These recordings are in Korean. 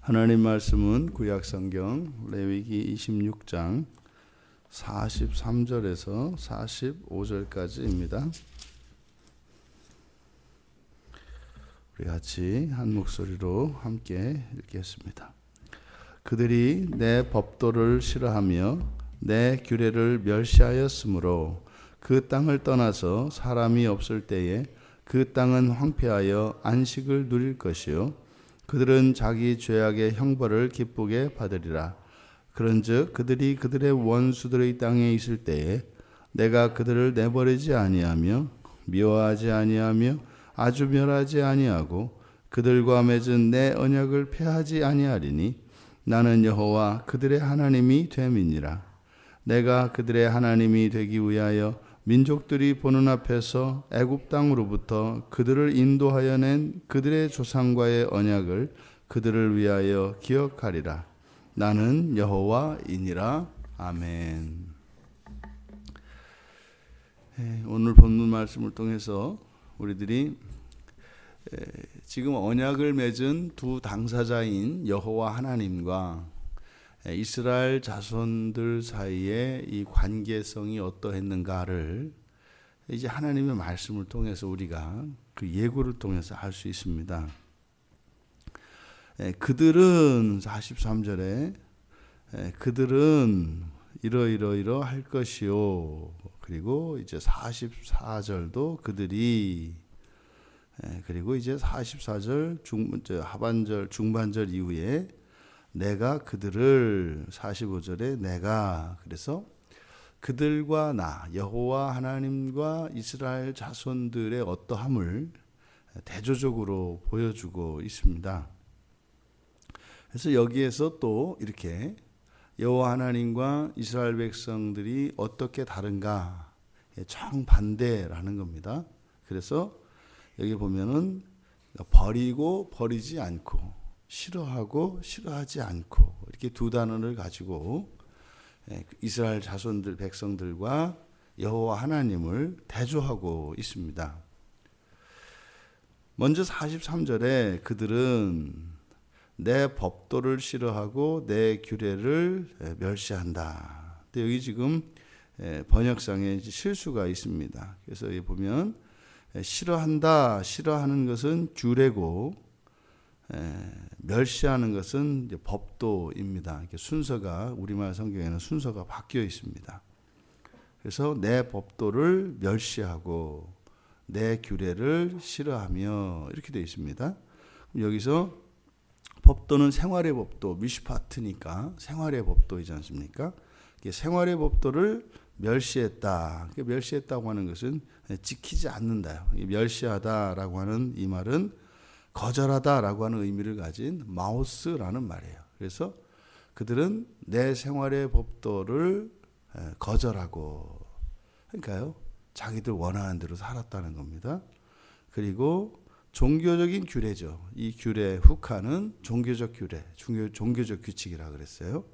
하나님 말씀은 구약 성경 레위기 26장 43절에서 45절까지입니다. 우리 같이 한 목소리로 함께 읽겠습니다. 그들이 내 법도를 싫어하며 내 규례를 멸시하였으므로 그 땅을 떠나서 사람이 없을 때에 그 땅은 황폐하여 안식을 누릴 것이요 그들은 자기 죄악의 형벌을 기쁘게 받으리라. 그런즉 그들이 그들의 원수들의 땅에 있을 때에 내가 그들을 내버리지 아니하며 미워하지 아니하며 아주 멸하지 아니하고 그들과 맺은 내 언약을 폐하지 아니하리니 나는 여호와 그들의 하나님이 됨이니라. 내가 그들의 하나님이 되기 위하여 민족들이 보는 앞에서 애굽 땅으로부터 그들을 인도하여 낸 그들의 조상과의 언약을 그들을 위하여 기억하리라. 나는 여호와이니라. 아멘. 오늘 본문 말씀을 통해서 우리들이 지금 언약을 맺은 두 당사자인 여호와 하나님과 이스라엘 자손들 사이의 이 관계성이 어떠했는가를 이제 하나님의 말씀을 통해서 우리가 그 예고를 통해서 알 수 있습니다. 그들은 43절에 그들은 이러이러 할 것이요. 그리고 이제 44절도 그들이 그리고 이제 44절 하반절 중반절 이후에 내가 그들을 45절에 내가 그래서 그들과 나 여호와 하나님과 이스라엘 자손들의 어떠함을 대조적으로 보여주고 있습니다. 그래서 여기에서 또 이렇게 여호와 하나님과 이스라엘 백성들이 어떻게 다른가 정반대라는 겁니다. 그래서 여기 보면은 버리고 버리지 않고 싫어하고 싫어하지 않고 이렇게 두 단어를 가지고 이스라엘 자손들 백성들과 여호와 하나님을 대조하고 있습니다. 먼저 43절에 그들은 내 법도를 싫어하고 내 규례를 멸시한다. 근데 여기 지금 번역상에 실수가 있습니다. 그래서 여기 보면 싫어한다, 싫어하는 것은 규례고 멸시하는 것은 이제 법도입니다. 순서가 우리말 성경에는 순서가 바뀌어 있습니다. 그래서 내 법도를 멸시하고 내 규례를 싫어하며 이렇게 되어 있습니다. 여기서 법도는 생활의 법도, 미슈파트니까 생활의 법도이지 않습니까? 생활의 법도를 멸시했다. 멸시했다고 하는 것은 지키지 않는다. 멸시하다라고 하는 이 말은 거절하다라고 하는 의미를 가진 마우스라는 말이에요. 그래서 그들은 내 생활의 법도를 거절하고 그러니까요. 자기들 원하는 대로 살았다는 겁니다. 그리고 종교적인 규례죠. 이 규례 후카는 종교적 규례, 종교적 규칙이라 그랬어요.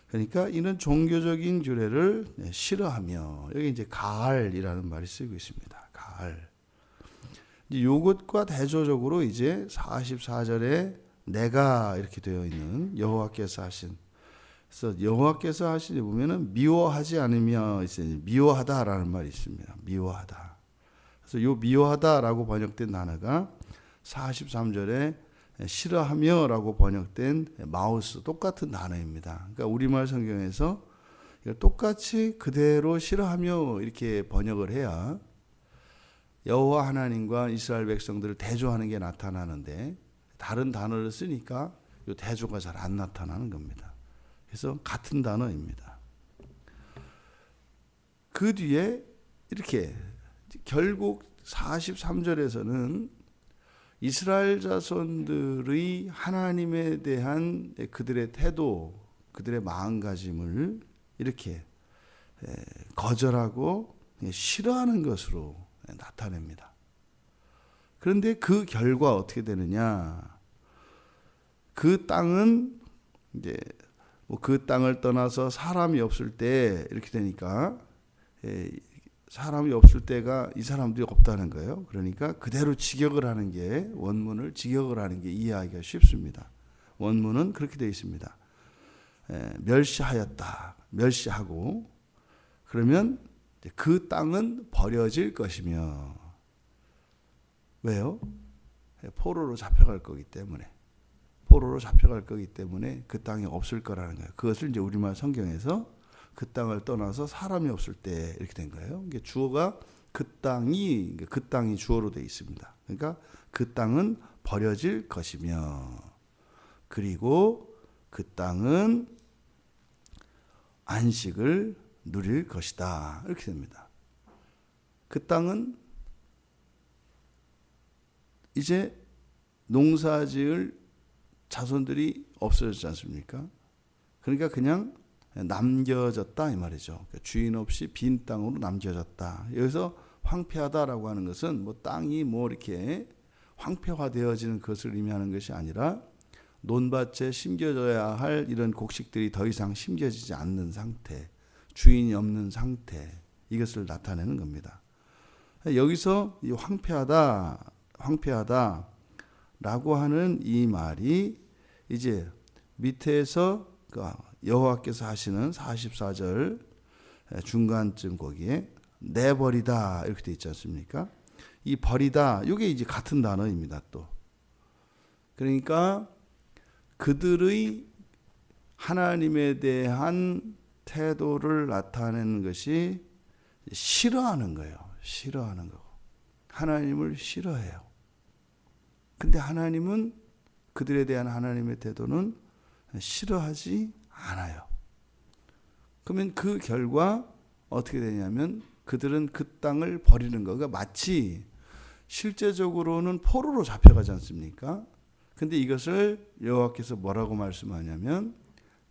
그러니까 이런 종교적인 규례를 싫어하며 여기 이제 가알이라는 말이 쓰이고 있습니다. 가알. 이것과 대조적으로 이제 44절에 내가 이렇게 되어 있는 여호와께서 하신 그래서 여호와께서 하시니 보면은 미워하지 않으며 있어요. 미워하다라는 말이 있습니다. 미워하다. 그래서 요 미워하다라고 번역된 단어가 43절에 싫어하며라고 번역된 마우스 똑같은 단어입니다. 그러니까 우리말 성경에서 똑같이 그대로 싫어하며 이렇게 번역을 해야 여호와 하나님과 이스라엘 백성들을 대조하는 게 나타나는데 다른 단어를 쓰니까 이 대조가 잘 안 나타나는 겁니다. 그래서 같은 단어입니다. 그 뒤에 이렇게 결국 43절에서는 이스라엘 자손들의 하나님에 대한 그들의 태도, 그들의 마음가짐을 이렇게 거절하고 싫어하는 것으로 나타냅니다. 그런데 그 결과 어떻게 되느냐? 그 땅은 이제 그 땅을 떠나서 사람이 없을 때 이렇게 되니까 사람이 없을 때가 이 사람들이 없다는 거예요. 그러니까 그대로 직역을 하는 게 원문을 직역을 하는 게 이해하기가 쉽습니다. 원문은 그렇게 되어 있습니다. 멸시하였다. 멸시하고 그러면 그 땅은 버려질 것이며 왜요? 포로로 잡혀갈 거기 때문에 포로로 잡혀갈 거기 때문에 그 땅이 없을 거라는 거예요. 그것을 이제 우리말 성경에서 그 땅을 떠나서 사람이 없을 때 이렇게 된 거예요. 이게 주어가 그 땅이 주어로 되어 있습니다. 그러니까 그 땅은 버려질 것이며 그리고 그 땅은 안식을 누릴 것이다. 이렇게 됩니다. 그 땅은 이제 농사지을 자손들이 없어졌지 않습니까? 그러니까 그냥 남겨졌다 이 말이죠. 주인 없이 빈 땅으로 남겨졌다. 여기서 황폐하다라고 하는 것은 뭐 땅이 뭐 이렇게 황폐화되어지는 것을 의미하는 것이 아니라 논밭에 심겨져야 할 이런 곡식들이 더 이상 심겨지지 않는 상태, 주인이 없는 상태, 이것을 나타내는 겁니다. 여기서 이 황폐하다라고 하는 이 말이 이제 밑에서 여호와께서 하시는 44절 중간쯤 거기에 내버리다 이렇게 돼 있지 않습니까? 이 버리다 이게 이제 같은 단어입니다. 또 그러니까 그들의 하나님에 대한 태도를 나타내는 것이 싫어하는 거예요. 싫어하는 거고 하나님을 싫어해요. 근데 하나님은 그들에 대한 하나님의 태도는 싫어하지 않아요. 그러면 그 결과 어떻게 되냐면 그들은 그 땅을 버리는 거가 마치 실제적으로는 포로로 잡혀가지 않습니까? 근데 이것을 여호와께서 뭐라고 말씀하냐면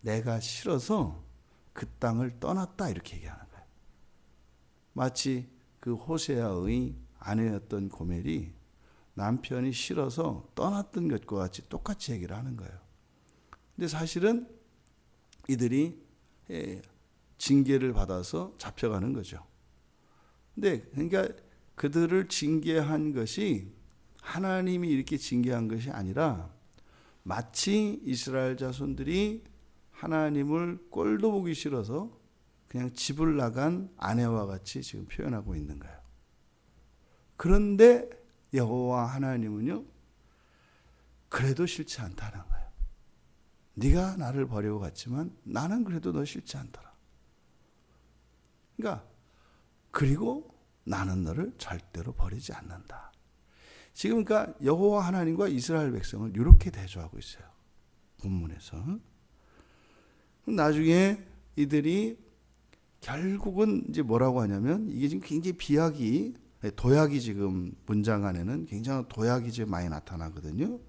내가 싫어서 그 땅을 떠났다 이렇게 얘기하는 거예요. 마치 그 호세아의 아내였던 고멜이 남편이 싫어서 떠났던 것과 같이 똑같이 얘기를 하는 거예요. 근데 사실은 이들이 징계를 받아서 잡혀가는 거죠. 근데 그러니까 그들을 징계한 것이 하나님이 이렇게 징계한 것이 아니라 마치 이스라엘 자손들이 하나님을 꼴도 보기 싫어서 그냥 집을 나간 아내와 같이 지금 표현하고 있는 거예요. 그런데 여호와 하나님은요, 그래도 싫지 않다는 거예요. 네가 나를 버리고 갔지만 나는 그래도 너 싫지 않더라. 그러니까 그리고 나는 너를 절대로 버리지 않는다. 지금 그러니까 여호와 하나님과 이스라엘 백성을 이렇게 대조하고 있어요. 본문에서. 나중에 이들이 결국은 이제 뭐라고 하냐면 이게 지금 굉장히 비약이 도약이 지금 문장 안에는 굉장한 도약이 지금 많이 나타나거든요.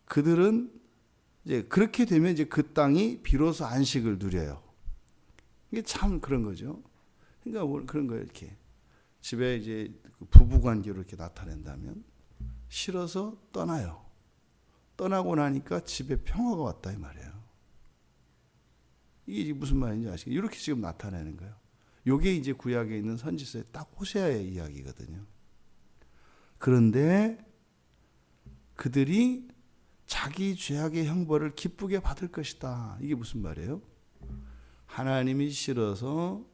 그들은 이제 그렇게 되면 이제 그 땅이 비로소 안식을 누려요. 이게 참 그런 거죠. 그러니까 그런 거예요. 이렇게 집에 이제 부부 관계로 이렇게 나타낸다면 싫어서 떠나요. 떠나고 나니까 집에 평화가 왔다 이 말이에요. 이게 무슨 말인지 아시겠어요? 이렇게 지금 나타내는 거예요. 이게 이제 구약에 있는 선지서의 딱 호세아의 이야기거든요. 그런데 그들이 자기 죄악의 형벌을 기쁘게 받을 것이다. 이게 무슨 말이에요? 하나님이 싫어서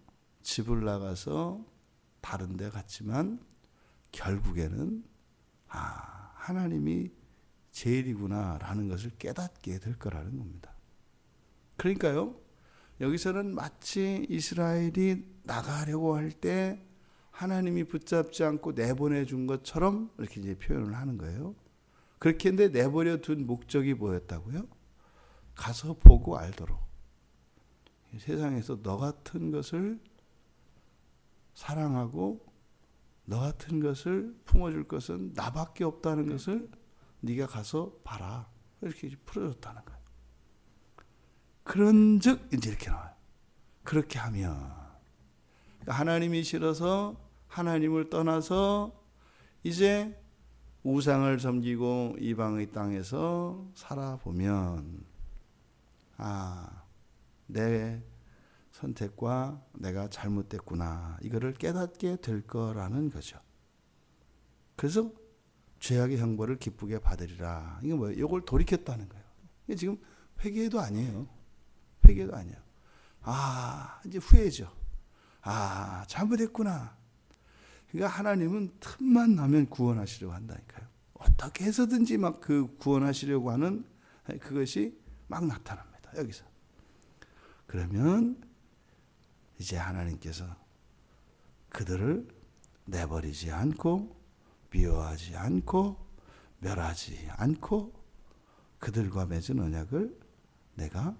집을 나가서 다른 데 갔지만 결국에는 하나님이 제일이구나 라는 것을 깨닫게 될 거라는 겁니다. 그러니까요, 여기서는 마치 이스라엘이 나가려고 할 때 하나님이 붙잡지 않고 내보내 준 것처럼 이렇게 이제 표현을 하는 거예요. 그렇게 했는데 내버려 둔 목적이 뭐였다고요? 가서 보고 알도록. 세상에서 너 같은 것을 사랑하고 너 같은 것을 품어줄 것은 나밖에 없다는 것을 네가 가서 봐라. 이렇게 풀어줬다는 거예요. 그런즉 이제 이렇게 나와요. 그렇게 하면 하나님이 싫어서 하나님을 떠나서 이제 우상을 섬기고 이방의 땅에서 살아보면 내 선택과 내가 잘못됐구나 이거를 깨닫게 될 거라는 거죠. 그래서 죄악의 형벌을 기쁘게 받으리라. 이게 뭐예요? 이걸 돌이켰다는 거예요. 이게 지금 회개도 아니에요. 회개도 아니에요. 이제 후회죠. 잘못했구나. 그러니까 하나님은 틈만 나면 구원하시려고 한다니까요. 어떻게 해서든지 막 그 구원하시려고 하는 그것이 막 나타납니다. 여기서. 그러면 이제 하나님께서 그들을 내버리지 않고 미워하지 않고 멸하지 않고 그들과 맺은 언약을 내가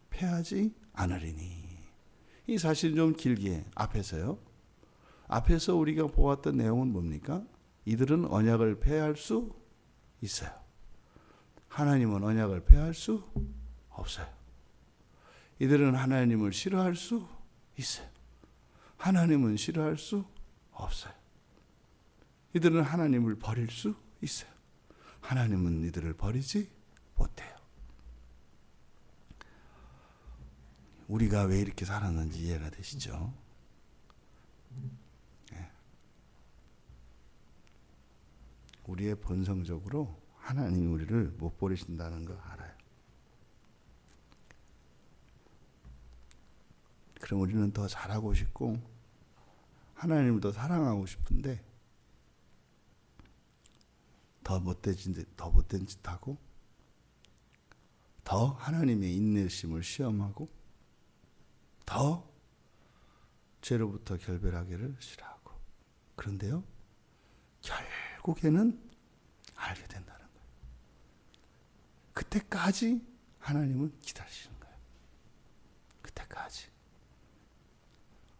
폐하지 않으리니. 이 사실 좀 길게 앞에서요. 앞에서 우리가 보았던 내용은 뭡니까? 이들은 언약을 폐할 수 있어요. 하나님은 언약을 폐할 수 없어요. 이들은 하나님을 싫어할 수 있어요. 하나님은 싫어할 수 없어요. 이들은 하나님을 버릴 수 있어요. 하나님은 이들을 버리지 못해요. 우리가 왜 이렇게 살았는지 이해가 되시죠? 우리의 본성적으로 하나님이 우리를 못 버리신다는 거 알아요. 그럼 우리는 더 잘하고 싶고 하나님을 더 사랑하고 싶은데 더 못된 짓하고 더 하나님의 인내심을 시험하고 더 죄로부터 결별하기를 싫어하고. 그런데요, 결국에는 알게 된다는 거예요. 그때까지 하나님은 기다리시는 거예요. 그때까지.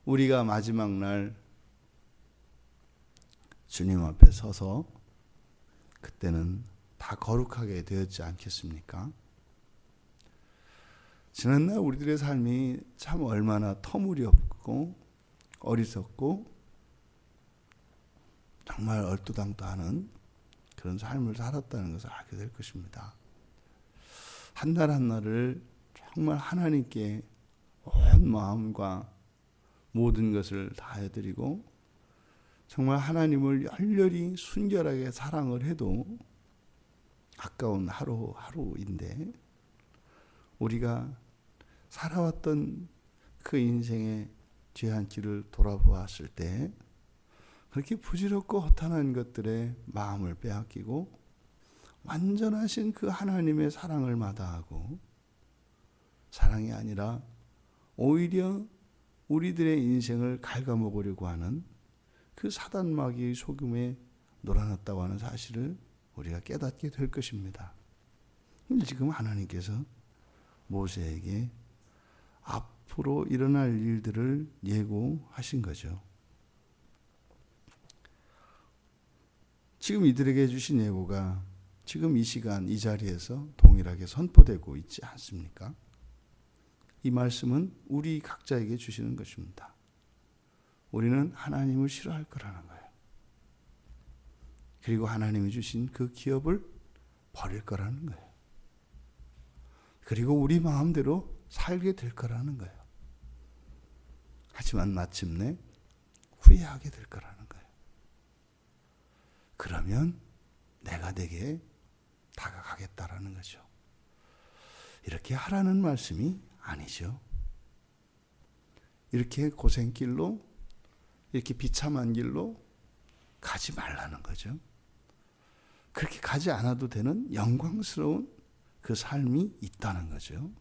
우리가 마지막 날 주님 앞에 서서 그때는 다 거룩하게 되었지 않겠습니까? 지난날 우리들의 삶이 참 얼마나 터무니없고 어리석고 정말 얼토당토하는 그런 삶을 살았다는 것을 알게 될 것입니다. 한 날 한 날을 정말 하나님께 온 마음과 모든 것을 다해드리고 정말 하나님을 열렬히 순결하게 사랑을 해도 아까운 하루인데 우리가 살아왔던 그 인생의 뒤안길을 돌아보았을 때 그렇게 부질없고 허탄한 것들에 마음을 빼앗기고 완전하신 그 하나님의 사랑을 마다하고 사랑이 아니라 오히려 우리들의 인생을 갉아먹으려고 하는 그 사단 마귀의 속임에 놀아났다고 하는 사실을 우리가 깨닫게 될 것입니다. 지금 하나님께서 모세에게 앞으로 일어날 일들을 예고하신 거죠. 지금 이들에게 주신 예고가 지금 이 시간 이 자리에서 동일하게 선포되고 있지 않습니까? 이 말씀은 우리 각자에게 주시는 것입니다. 우리는 하나님을 싫어할 거라는 거예요. 그리고 하나님이 주신 그 기업을 버릴 거라는 거예요. 그리고 우리 마음대로 살게 될 거라는 거예요. 하지만 마침내 후회하게 될 거라는 거예요. 그러면 내가 내게 다가가겠다라는 거죠. 이렇게 하라는 말씀이 아니죠. 이렇게 고생길로 이렇게 비참한 길로 가지 말라는 거죠. 그렇게 가지 않아도 되는 영광스러운 그 삶이 있다는 거죠.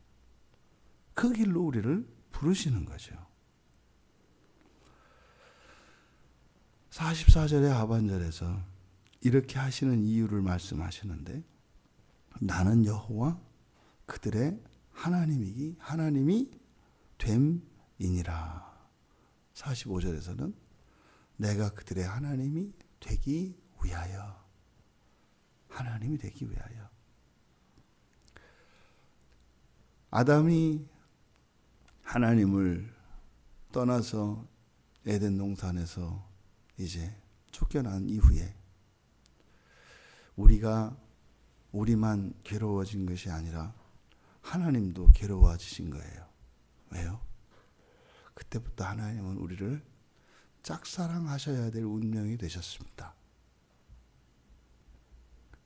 그 길로 우리를 부르시는 거죠. 44절의 하반절에서 이렇게 하시는 이유를 말씀하시는데 나는 여호와 그들의 하나님이 됨이니라. 45절에서는 내가 그들의 하나님이 되기 위하여. 하나님이 되기 위하여. 아담이 하나님을 떠나서 에덴 동산에서 이제 쫓겨난 이후에 우리만 괴로워진 것이 아니라 하나님도 괴로워지신 거예요. 왜요? 그때부터 하나님은 우리를 짝사랑하셔야 될 운명이 되셨습니다.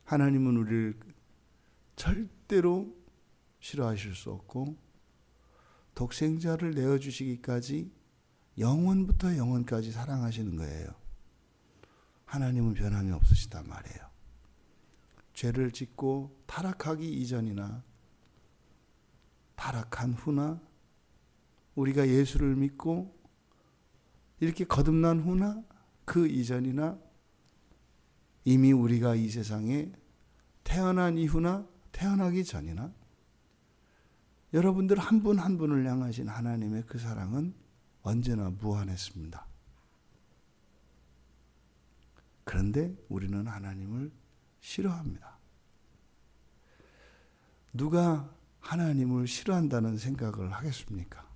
하나님은 우리를 절대로 싫어하실 수 없고 독생자를 내어주시기까지 영원부터 영원까지 사랑하시는 거예요. 하나님은 변함이 없으시단 말이에요. 죄를 짓고 타락하기 이전이나 타락한 후나 우리가 예수를 믿고 이렇게 거듭난 후나 그 이전이나 이미 우리가 이 세상에 태어난 이후나 태어나기 전이나 여러분들 한 분 한 분을 향하신 하나님의 그 사랑은 언제나 무한했습니다. 그런데 우리는 하나님을 싫어합니다. 누가 하나님을 싫어한다는 생각을 하겠습니까?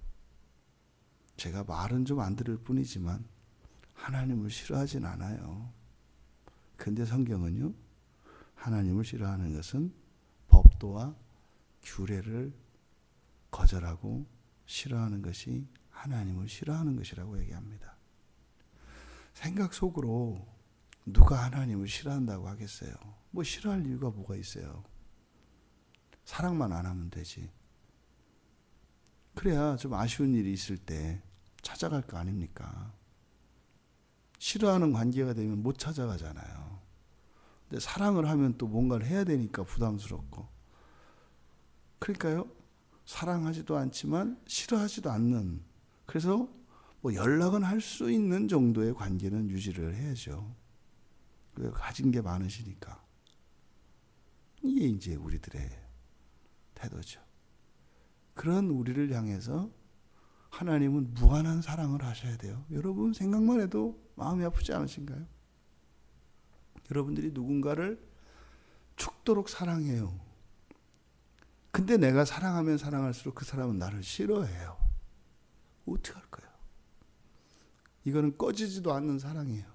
제가 말은 좀 안 들을 뿐이지만 하나님을 싫어하진 않아요. 근데 성경은요, 하나님을 싫어하는 것은 법도와 규례를 거절하고 싫어하는 것이 하나님을 싫어하는 것이라고 얘기합니다. 생각 속으로 누가 하나님을 싫어한다고 하겠어요? 뭐 싫어할 이유가 뭐가 있어요? 사랑만 안 하면 되지. 그래야 좀 아쉬운 일이 있을 때 찾아갈 거 아닙니까? 싫어하는 관계가 되면 못 찾아가잖아요. 근데 사랑을 하면 또 뭔가를 해야 되니까 부담스럽고. 그러니까요, 사랑하지도 않지만 싫어하지도 않는, 그래서 뭐 연락은 할 수 있는 정도의 관계는 유지를 해야죠. 가진 게 많으시니까. 이게 이제 우리들의 태도죠. 그런 우리를 향해서 하나님은 무한한 사랑을 하셔야 돼요. 여러분 생각만 해도 마음이 아프지 않으신가요? 여러분들이 누군가를 죽도록 사랑해요. 근데 내가 사랑하면 사랑할수록 그 사람은 나를 싫어해요. 어떻게 할까요? 이거는 꺼지지도 않는 사랑이에요.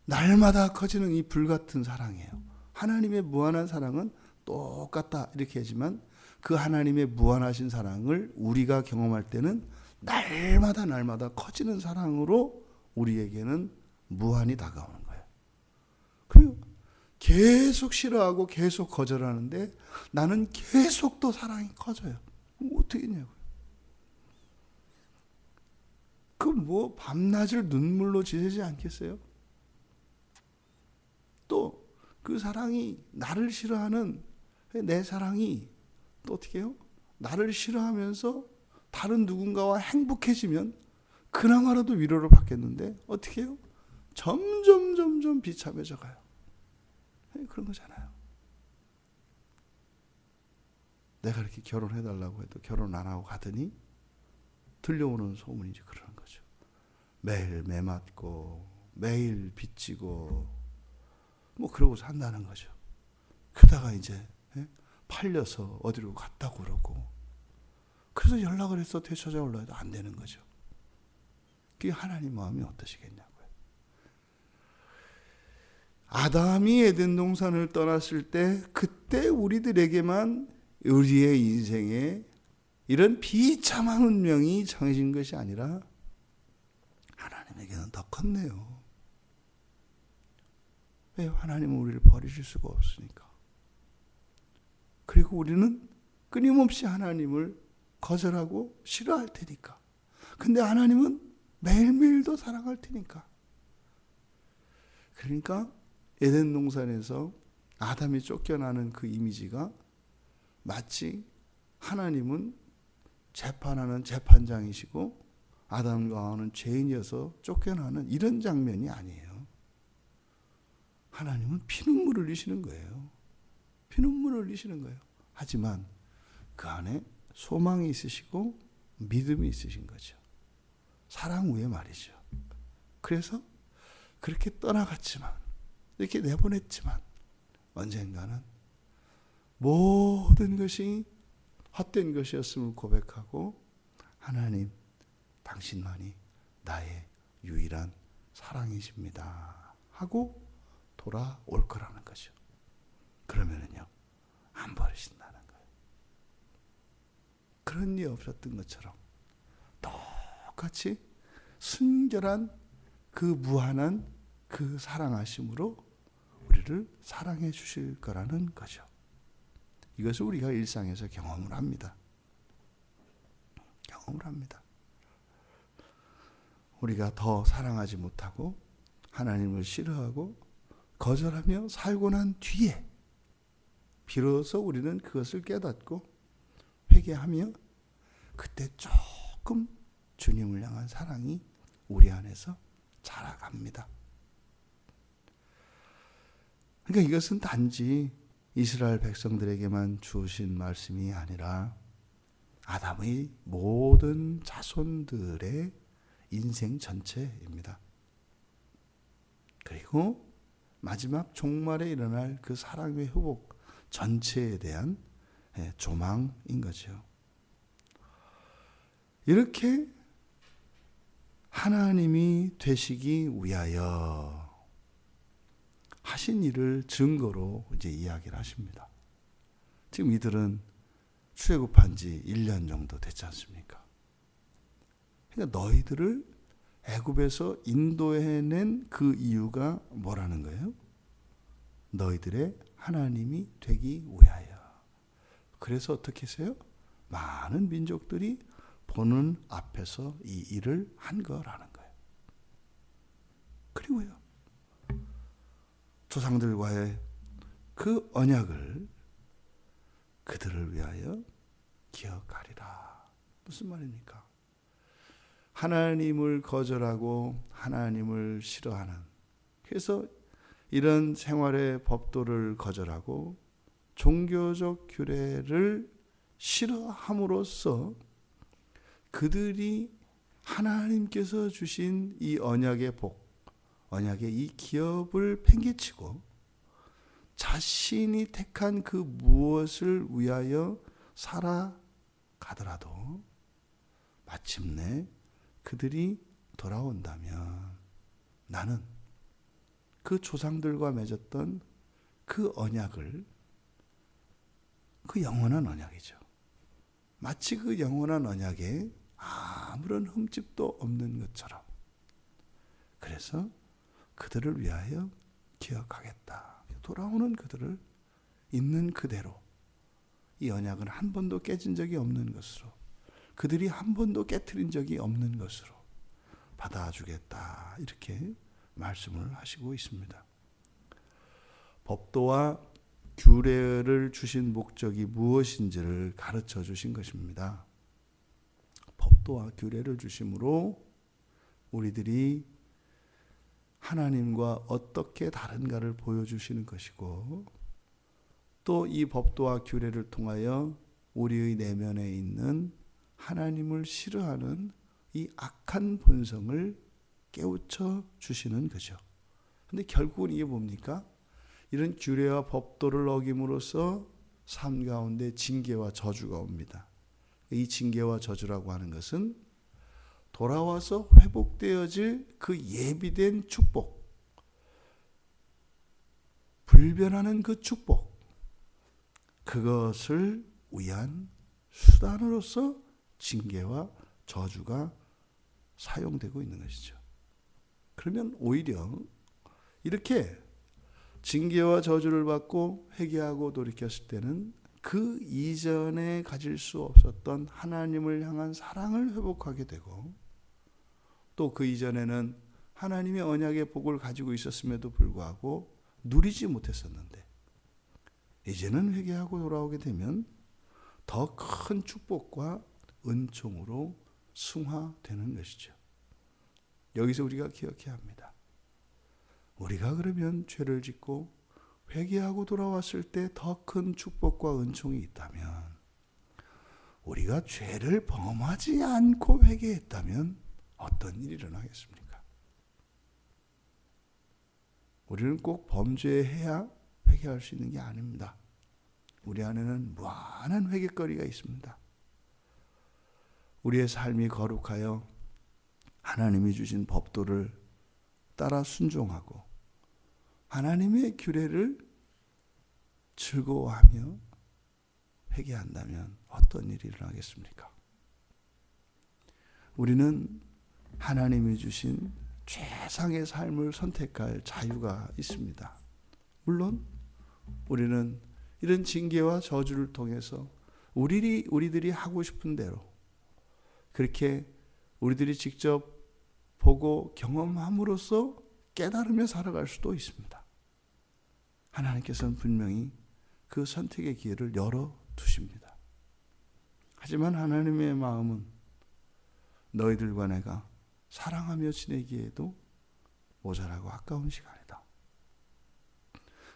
날마다 커지는 이 불같은 사랑이에요. 하나님의 무한한 사랑은 똑같다 이렇게 하지만 그 하나님의 무한하신 사랑을 우리가 경험할 때는 날마다 커지는 사랑으로 우리에게는 무한히 다가오는 거예요. 그리고 계속 싫어하고 계속 거절하는데 나는 계속 또 사랑이 커져요. 어떻게 했냐고요. 그 뭐 밤낮을 눈물로 지새지 않겠어요? 또 그 사랑이 나를 싫어하는 내 사랑이 또 어떻게 해요? 나를 싫어하면서 다른 누군가와 행복해지면 그나마라도 위로를 받겠는데 어떻게 해요? 점점 비참해져 가요. 그런 거잖아요. 내가 이렇게 결혼해달라고 해도 결혼 안 하고 가더니 들려오는 소문이 이제 그러는 거죠. 매일 매 맞고 매일 빚지고 뭐 그러고 산다는 거죠. 그러다가 이제 팔려서 어디로 갔다고 그러고 그래서 연락을 해서 되찾아올라 해도 안 되는 거죠. 그게 하나님 마음이 어떠시겠냐고요. 아담이 에덴 동산을 떠났을 때 그때 우리들에게만 우리의 인생에 이런 비참한 운명이 정해진 것이 아니라 하나님에게는 더 컸네요. 왜 하나님은 우리를 버리실 수가 없으니까. 그리고 우리는 끊임없이 하나님을 거절하고 싫어할 테니까. 근데 하나님은 매일매일 더 사랑할 테니까. 그러니까 에덴 동산에서 아담이 쫓겨나는 그 이미지가 마치 하나님은 재판하는 재판장이시고 아담과 하와는 죄인이어서 쫓겨나는 이런 장면이 아니에요. 하나님은 피눈물을 흘리시는 거예요. 피눈물을 흘리시는 거예요. 하지만 그 안에 소망이 있으시고 믿음이 있으신 거죠. 사랑 후에 말이죠. 그래서 그렇게 떠나갔지만 이렇게 내보냈지만 언젠가는 모든 것이 헛된 것이었음을 고백하고 하나님 당신만이 나의 유일한 사랑이십니다 하고 돌아올 거라는 거죠. 그러면은요 안 버리신다는 거예요. 그런 일 없었던 것처럼 똑같이 순결한 그 무한한 그 사랑하심으로 우리를 우리를 사랑해 주실 거라는 거죠. 이것을 우리가 일상에서 경험을 합니다. 경험을 합니다. 우리가 더 사랑하지 못하고 하나님을 싫어하고 거절하며 살고 난 뒤에 비로소 우리는 그것을 깨닫고 회개하며 그때 조금 주님을 향한 사랑이 우리 안에서 자라갑니다. 그러니까 이것은 단지 이스라엘 백성들에게만 주신 말씀이 아니라 아담의 모든 자손들의 인생 전체입니다. 그리고 마지막 종말에 일어날 그 사랑의 회복 전체에 대한 조망인 거죠. 이렇게 하나님이 되시기 위하여 하신 일을 증거로 이제 이야기를 하십니다. 지금 이들은 출애굽한 지 1년 정도 됐지 않습니까? 그러니까 너희들을 애굽에서 인도해낸 그 이유가 뭐라는 거예요? 너희들의 하나님이 되기 위하여. 그래서 어떻게 했어요? 많은 민족들이 보는 앞에서 이 일을 한 거라는 거예요. 그리고요, 조상들과의 그 언약을 그들을 위하여 기억하리라. 무슨 말입니까? 하나님을 거절하고 하나님을 싫어하는, 그래서 이런 생활의 법도를 거절하고 종교적 규례를 싫어함으로써 그들이 하나님께서 주신 이 언약의 복, 언약의 이 기업을 팽개치고 자신이 택한 그 무엇을 위하여 살아가더라도 마침내 그들이 돌아온다면 나는 그 조상들과 맺었던 그 언약을, 그 영원한 언약이죠. 마치 그 영원한 언약에 아무런 흠집도 없는 것처럼, 그래서 그들을 위하여 기억하겠다. 돌아오는 그들을 있는 그대로, 이 언약은 한 번도 깨진 적이 없는 것으로, 그들이 한 번도 깨트린 적이 없는 것으로 받아주겠다. 이렇게 말씀을 하시고 있습니다. 법도와 규례를 주신 목적이 무엇인지를 가르쳐 주신 것입니다. 법도와 규례를 주심으로 우리들이 하나님과 어떻게 다른가를 보여주시는 것이고, 또 이 법도와 규례를 통하여 우리의 내면에 있는 하나님을 싫어하는 이 악한 본성을 깨우쳐 주시는 거죠. 근데 결국은 이게 뭡니까? 이런 규례와 법도를 어김으로써 삶 가운데 징계와 저주가 옵니다. 이 징계와 저주라고 하는 것은 돌아와서 회복되어질 그 예비된 축복, 불변하는 그 축복, 그것을 위한 수단으로서 징계와 저주가 사용되고 있는 것이죠. 그러면 오히려 이렇게 징계와 저주를 받고 회개하고 돌이켰을 때는 그 이전에 가질 수 없었던 하나님을 향한 사랑을 회복하게 되고, 또 그 이전에는 하나님의 언약의 복을 가지고 있었음에도 불구하고 누리지 못했었는데, 이제는 회개하고 돌아오게 되면 더 큰 축복과 은총으로 승화되는 것이죠. 여기서 우리가 기억해야 합니다. 우리가 그러면 죄를 짓고 회개하고 돌아왔을 때 더 큰 축복과 은총이 있다면, 우리가 죄를 범하지 않고 회개했다면 어떤 일이 일어나겠습니까? 우리는 꼭 범죄해야 회개할 수 있는 게 아닙니다. 우리 안에는 무한한 회개거리가 있습니다. 우리의 삶이 거룩하여 하나님이 주신 법도를 따라 순종하고 하나님의 규례를 즐거워하며 회개한다면 어떤 일이 일어나겠습니까? 우리는 하나님이 주신 최상의 삶을 선택할 자유가 있습니다. 물론 우리는 이런 징계와 저주를 통해서 우리들이 하고 싶은 대로 그렇게 우리들이 직접 보고 경험함으로써 깨달으며 살아갈 수도 있습니다. 하나님께서는 분명히 그 선택의 기회를 열어두십니다. 하지만 하나님의 마음은 너희들과 내가 사랑하며 지내기에도 모자라고 아까운 시간이다.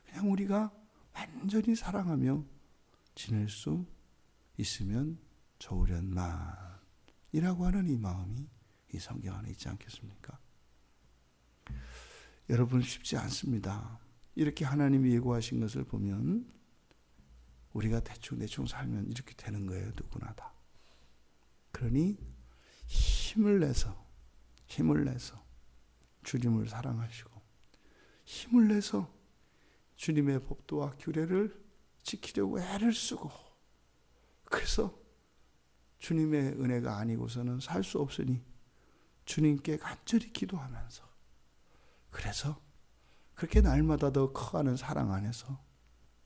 그냥 우리가 완전히 사랑하며 지낼 수 있으면 좋으련만이라고 하는 이 마음이 이 성경 안에 있지 않겠습니까? 여러분, 쉽지 않습니다. 이렇게 하나님이 예고하신 것을 보면 우리가 대충 살면 이렇게 되는 거예요. 누구나 다. 그러니 힘을 내서 주님을 사랑하시고 힘을 내서 주님의 법도와 규례를 지키려고 애를 쓰고, 그래서 주님의 은혜가 아니고서는 살 수 없으니 주님께 간절히 기도하면서, 그래서 그렇게 날마다 더 커가는 사랑 안에서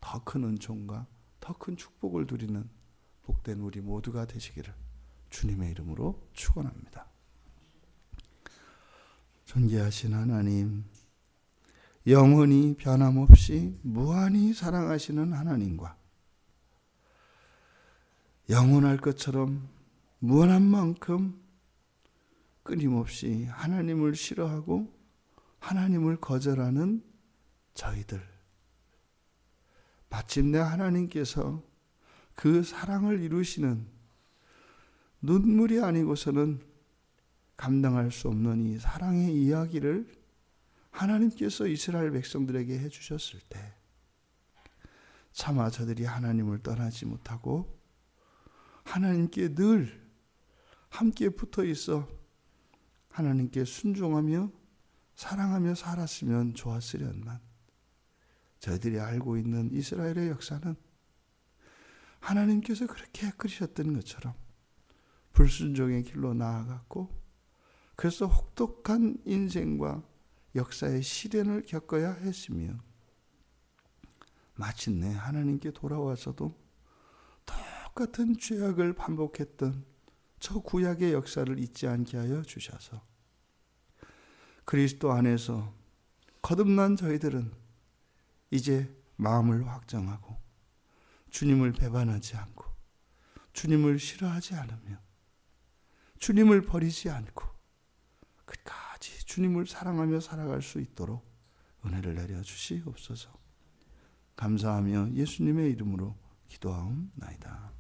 더 큰 은총과 더 큰 축복을 누리는 복된 우리 모두가 되시기를 주님의 이름으로 축원합니다. 존귀하신 하나님, 영원히 변함없이 무한히 사랑하시는 하나님과 영원할 것처럼 무한한 만큼 끊임없이 하나님을 싫어하고 하나님을 거절하는 저희들, 마침내 하나님께서 그 사랑을 이루시는 눈물이 아니고서는 감당할 수 없는 이 사랑의 이야기를 하나님께서 이스라엘 백성들에게 해주셨을 때 차마 저들이 하나님을 떠나지 못하고 하나님께 늘 함께 붙어 있어 하나님께 순종하며 사랑하며 살았으면 좋았으련만, 저희들이 알고 있는 이스라엘의 역사는 하나님께서 그렇게 그리셨던 것처럼 불순종의 길로 나아갔고, 그래서 혹독한 인생과 역사의 시련을 겪어야 했으며, 마침내 하나님께 돌아와서도 똑같은 죄악을 반복했던 저 구약의 역사를 잊지 않게 하여 주셔서 그리스도 안에서 거듭난 저희들은 이제 마음을 확정하고 주님을 배반하지 않고 주님을 싫어하지 않으며 주님을 버리지 않고 끝까지 주님을 사랑하며 살아갈 수 있도록 은혜를 내려 주시옵소서. 감사하며 예수님의 이름으로 기도하옵나이다.